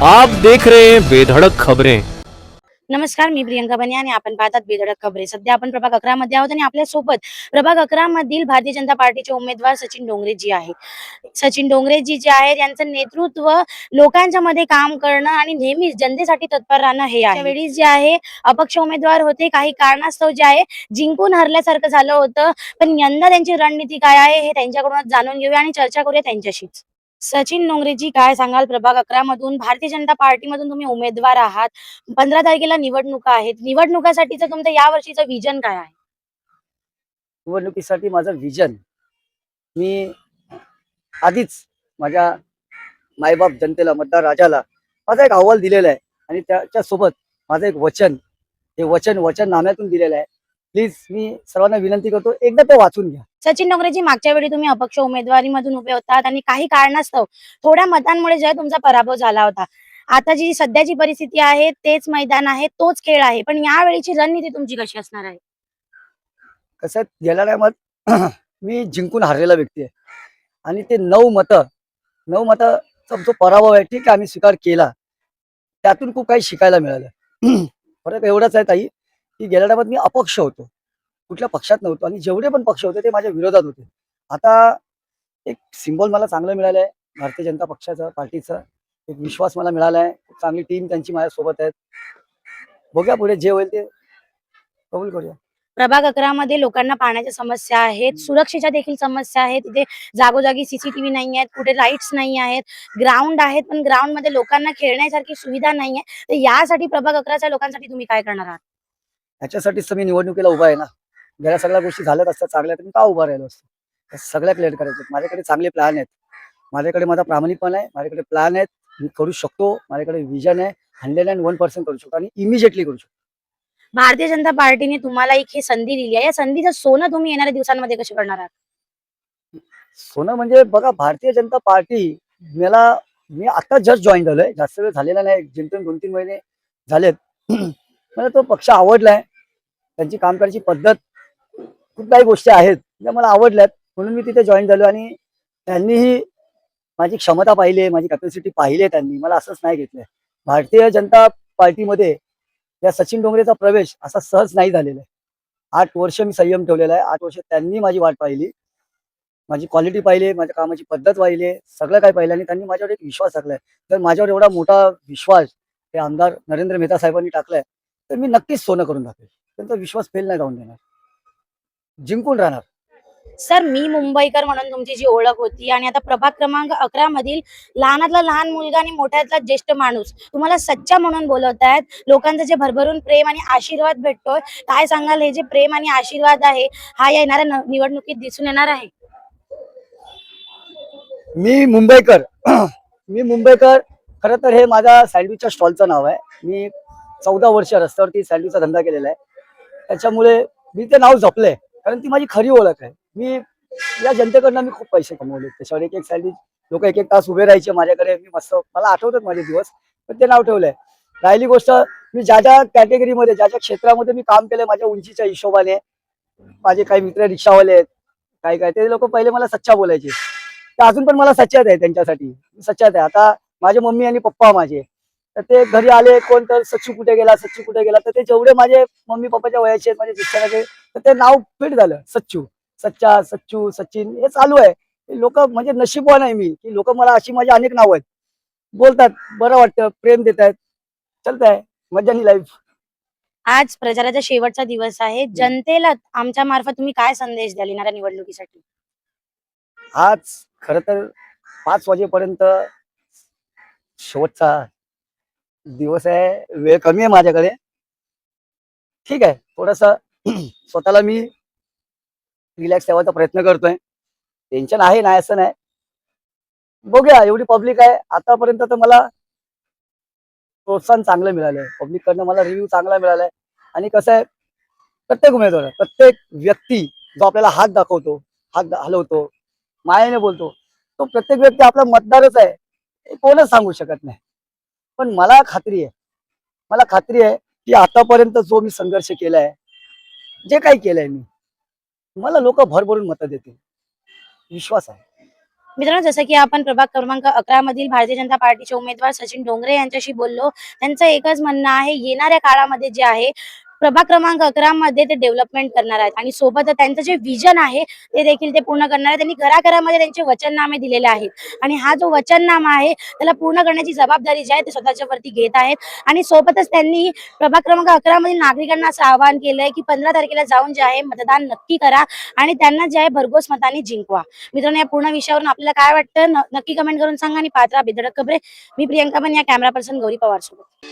आप देख रहे हैं बेधड़क खबरें। नमस्कार, मी प्रियंका बने आणि आपण पाहतात बेधडक खबरे. सध्या आपण प्रभाग 11 मध्ये आहोत आणि आपल्या सोबत प्रभाग 11 मधील भारतीय जनता पार्टीचे उमेदवार सचिन डोंगरेजी आहेत. सचिन डोंगरेजी जे आहेत यांचं नेतृत्व लोकांच्या मध्ये काम करणं आणि नेहमीच जनतेसाठी तत्पर राहणं हे आहे. त्यावेळी जे आहे अपक्ष उमेदवार होते, काही कारणास्तव जे आहे जिंकून हरल्यासारखं झालं होतं. पण यंदा त्यांची रणनीती काय आहे हे त्यांच्याकडूनच जाणून घेऊया आणि चर्चा करूया त्यांच्याशीच. सचिन डोंगरेजी, काय सांगाल? प्रभाग 11 मधून भारतीय जनता पार्टीमधून तुम्ही उमेदवार आहात. 15 तारखेला निवडणुका आहेत. निवडणुकासाठीचं तुमचं या वर्षीचं विजन काय आहे? निवडणुकीसाठी माझं विजन, मी आधीच माझ्या मायबाप जनतेला, मतदार राजाला माझा एक अहवाल दिलेला आहे आणि त्याच्यासोबत माझं एक वचन, हे वचननाम्यातून दिलेलं आहे. प्लीज मी सर्वांना विनंती करतो, एकदा ते वाचून घ्या. सचिन डोंगरेजी, मागच्या वेळी तुम्ही अपक्ष उमेदवारीमधून उभे होतात आणि काही कारणास्तव थोड्या मतांमुळे जे तुमचा पराभव झाला होता. आता जी सध्याची परिस्थिती आहे तेच मैदान आहे, तोच खेळ आहे. पण यावेळीची रणनीती तुमची कशी असणार आहे? कसं आहे, गेल्या टायमात मी जिंकून हारलेला व्यक्ती आहे आणि ते 9 मताचा जो पराभव आहे, ठीक आहे, आम्ही स्वीकार केला. त्यातून खूप काही शिकायला मिळालं. फरक एवढाच आहे ताई, की गेल्या टायमात मी अपक्ष होतो, कुठल्या पक्षात नव्हतो आणि जेवढे पण पक्ष होते ते माझ्या विरोधात होते. आता एक सिम्बॉल मला चांगलं मिळालं आहे, भारतीय जनता पक्षाचा, पार्टीचा एक विश्वास मला मिळाला आहे. चांगली टीम त्यांची माझ्यासोबत आहेत. बघूया पुढे जे होईल ते कबूल करूया. प्रभाग 11 मध्ये लोकांना पाण्याच्या समस्या आहेत, सुरक्षेच्या देखील समस्या आहेत. तिथे जागोजागी सीसीटीव्ही नाही आहेत, कुठे लाईट्स नाही आहेत, ग्राउंड आहेत, पण ग्राउंड मध्ये लोकांना खेळण्यासारखी सुविधा नाही आहे. तर यासाठी प्रभाग 11च्या लोकांसाठी तुम्ही काय करणार आहात? ह्याच्यासाठीच तर मी निवडणुकीला उभा आहे ना. गेल्या सगळ्या गोष्टी झाल्यात असतात चांगल्या, तर मी का उभा राहिलो असतो? त्या सगळ्या क्लिअर करायचं. माझ्याकडे चांगले प्लॅन आहेत, माझ्याकडे माझा प्रामाणिकपणा आहे, माझ्याकडे प्लॅन आहेत, मी करू शकतो. माझ्याकडे विजन आहे, 101% करू शकतो आणि इमिजिएटली करू शकतो. भारतीय जनता पार्टीने तुम्हाला एक ही संधी दिली आहे. या संधीचं सोनं तुम्ही येणाऱ्या दिवसांमध्ये कसे करणार आहात? सोनं म्हणजे बघा, भारतीय जनता पार्टी मी आता जस्ट जॉईन झालोय, जास्त वेळ झालेला नाही, जेमतेम 2-3 महिने झालेत. मला तो पक्ष आवडलाय, त्यांची काम करायची पद्धत, खूप काही गोष्टी आहेत ज्या मला आवडल्यात, म्हणून मी तिथे जॉईन झालो आणि त्यांनीही माझी क्षमता पाहिली आहे, माझी कॅपॅसिटी पाहिली आहे. त्यांनी मला असंच नाही घेतलंय. भारतीय जनता पार्टीमध्ये या सचिन डोंगरेचा प्रवेश असा सहज नाही झालेला आहे. 8 वर्ष मी संयम ठेवलेला आहे. 8 वर्ष त्यांनी माझी वाट पाहिली, माझी क्वालिटी पाहिली, माझ्या कामाची पद्धत पाहिली, सगळं काही पाहिलं आणि त्यांनी माझ्यावर एक विश्वास टाकलाय. तर माझ्यावर एवढा मोठा विश्वास ते आमदार नरेंद्र मेहता साहेबांनी टाकलाय, तर मी नक्कीच सोनं करून दाखवेल. त्यांचा विश्वास फेल नाही जाऊन देणार, जिंकून राहणार. सर, मी मुंबईकर म्हणून तुमची जी ओळख होती आणि आता प्रभाग क्रमांक 11 मधील लहानातला लहान मुलगा आणि मोठ्यातला ज्येष्ठ माणूस तुम्हाला सच्चा म्हणून बोलवत आहेत. लोकांचं जे भरभरून प्रेम आणि आशीर्वाद भेटतोय, काय सांगाल? हे जे प्रेम आणि आशीर्वाद आहे, हा येणाऱ्या निवडणुकीत दिसून येणार आहे? मी मुंबईकर मी मुंबईकर. खरं तर हे माझ्या सँडविचच्या स्टॉलचं नाव आहे. मी 14 वर्ष रस्त्यावरती सँडविचचा धंदा केलेला आहे, त्याच्यामुळे मी ते नाव जपलंय, कारण ती माझी खरी ओळख आहे. मी या जनतेकडनं मी खूप पैसे कमवले, त्याच्यावर एक सँडविच लोक 1-1 तास उभे राहायचे माझ्याकडे. मी मस्त, मला आठवतात माझे दिवस, पण ते नाव ठेवलंय. राहिली गोष्ट, मी ज्या ज्या कॅटेगरीमध्ये, ज्या ज्या क्षेत्रामध्ये मी काम केलंय, माझ्या उंचीच्या हिशोबाने, माझे काही मित्र रिक्षावाले आहेत, काय काय, ते लोक पहिले मला सच्चा बोलायचे, ते अजून पण मला सच्चाच आहे. त्यांच्यासाठी सच्चाच आहे. आता माझे मम्मी आणि पप्पा माझे, तर ते घरी आले, कोण तर सच्चू कुठे गेला, सच्चू कुठे गेला, तर ते जेवढे माझे मम्मी पप्पाच्या वयाचे आहेत, माझे शिक्षणाचे, तर ते नाव फिट झालं सच्चू, सच्चा, सच्चू, सचिन, हे चालू आहे. लोक म्हणजे नशीबवान आहे मी, की लोक मला अशी माझी अनेक नाव आहेत, बोलतात, बरं वाटतं, प्रेम देत आहेत, चलत आहे, मजानी लाईफ. आज प्रचाराचा शेवटचा दिवस आहे. जनतेला आमच्या मार्फत तुम्ही काय संदेश द्याल येणाऱ्या निवडणुकीसाठी? आज खरं तर 5 वाजेपर्यंत शेवटचा दिवस आहे, वेळ कमी आहे माझ्याकडे. ठीक आहे, थोडस स्वतःला मी रिलॅक्स ठेवायचा प्रयत्न करतोय. टेन्शन आहे, नाही असं नाही. बघूया, एवढी पब्लिक आहे. आतापर्यंत तर मला प्रोत्साहन चांगलं मिळालंय, पब्लिक कडनं मला रिव्ह्यू चांगला मिळालाय. आणि कसं आहे, प्रत्येक उमेदवार, प्रत्येक व्यक्ती जो आपल्याला हात दाखवतो, हात हलवतो, मायेने बोलतो, तो प्रत्येक व्यक्ती आपला मतदारच आहे, हे कोणच सांगू शकत नाही. पण मला खात्री आहे की आतापर्यंत जो मी संघर्ष केलाय, जे काही केलंय मी, मला लोक भरभरून मतं देतील, विश्वास आहे. मित्रांनो, जसं की आपण प्रभाग क्रमांक 11 मधील भारतीय जनता पार्टीचे उमेदवार सचिन डोंगरे यांच्याशी बोललो. त्यांचं एकच म्हणणं आहे, येणाऱ्या काळामध्ये जे आहे प्रभाग क्रमांक 11 मध्ये ते डेव्हलपमेंट करणार आहेत आणि सोबतच त्यांचं जे विजन आहे ते देखील ते पूर्ण करणार आहेत. त्यांनी घराघरामध्ये त्यांचे वचननामे दिलेले आहेत आणि हा जो वचननामा आहे त्याला पूर्ण करण्याची जबाबदारी जी आहे ते स्वतःच्या वरती घेत आहेत. आणि सोबतच त्यांनी प्रभाग क्रमांक 11 मधील नागरिकांना असं आवाहन केलंय की 15 तारखेला जाऊन जे आहे मतदान नक्की करा आणि त्यांना जे आहे भरघोस मतांनी जिंकवा. मित्रांनो, या पूर्ण विषयावरून आपल्याला काय वाटतं नक्की कमेंट करून सांगा आणि पाहत राहा बेधडक खबरे. मी प्रियंका बनिया, कॅमेरा पर्सन गौरी पवार सोबत.